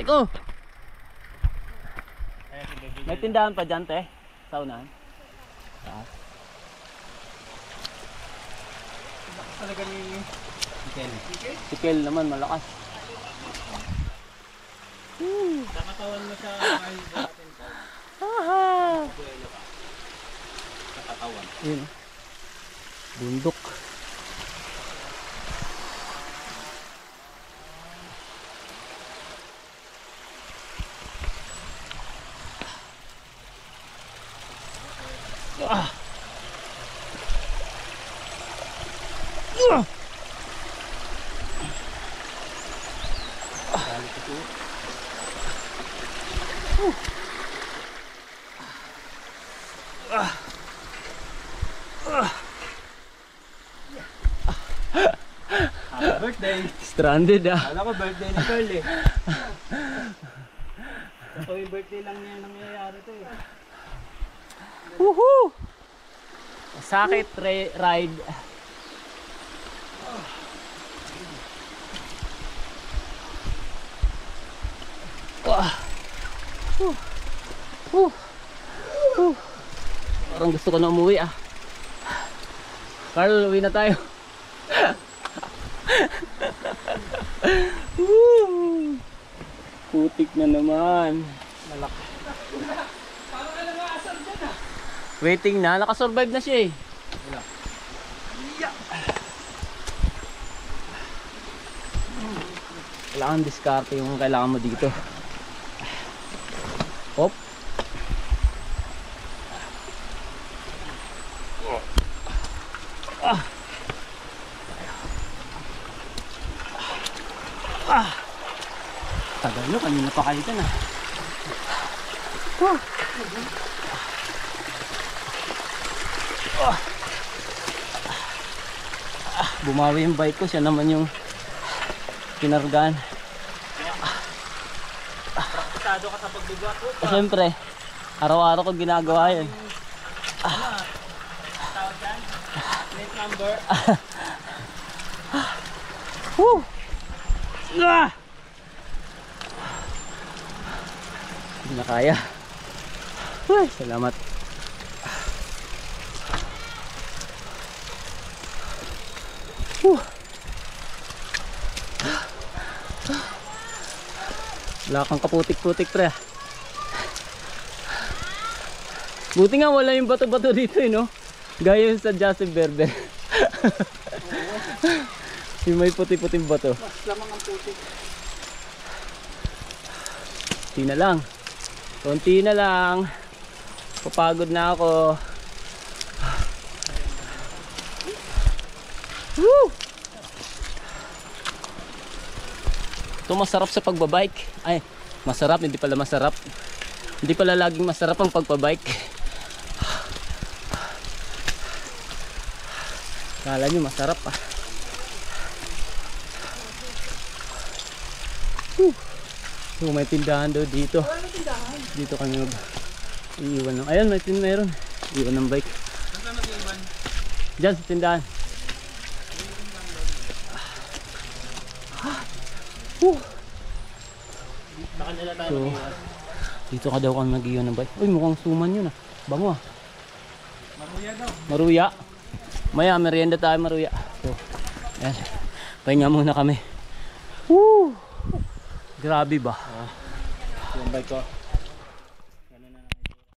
ko. May tindahan pa dyan, te? Sa unahan? Talaga ni Kel. Si Kel naman, malakas. Nakatawan mo sa kahit natin sa buwelo ka. Nakatawan. Yun. Bundok. Happy birthday! Stranded Kala ko birthday ni Carl eh. Ito yung birthday lang niya nangyayari to eh. Woohoo! Sakit ride. Parang gusto ko na umuwi ah. Carl, uwi na tayo. Putik na naman. Malaki. Waiting na, nakasurvive na siya eh. Kailangan diskarte yung kailangan mo dito. Hop. Tagal nyo, kanina pa kayo dyan ah. Bumawi yung bike ko, siya naman yung kinargaan. Praktisado ka sa pagbigat po. Siyempre, araw-araw ko ginagawa yan. Tawag dyan? Plate number? Woo! Hindi na kaya. Uy, salamat. Wala kang kaputik-putik pre. Buti nga wala yung bato-bato dito eh no. Gaya yung sa Joseph Berber. Yung may puti-puting bato. Mas lamang ang putik. Konti na lang. Konti na lang. Papagod na ako. Woo! Ito masarap sa pagbabike. Ay, masarap, hindi pala masarap. Hindi pala laging masarap ang pagpabike. Kala nyo masarap ah. So, may tindahan daw dito. Dito kami mag-iwan ng... Ayan, mayroon. Iwan ng bike. Saan mag-iwan? Diyan sa tindahan. Baka nila tayo So, mag-iwan. dito ka daw kami mag-iwan ng bike. Uy, mukhang suman yun ah. Bango ah. Maruya daw. Maruya. Maya, merienda tayo maruya. So, ayan. Pahinga muna kami. Woo! Grabe ba? Yung bike ko.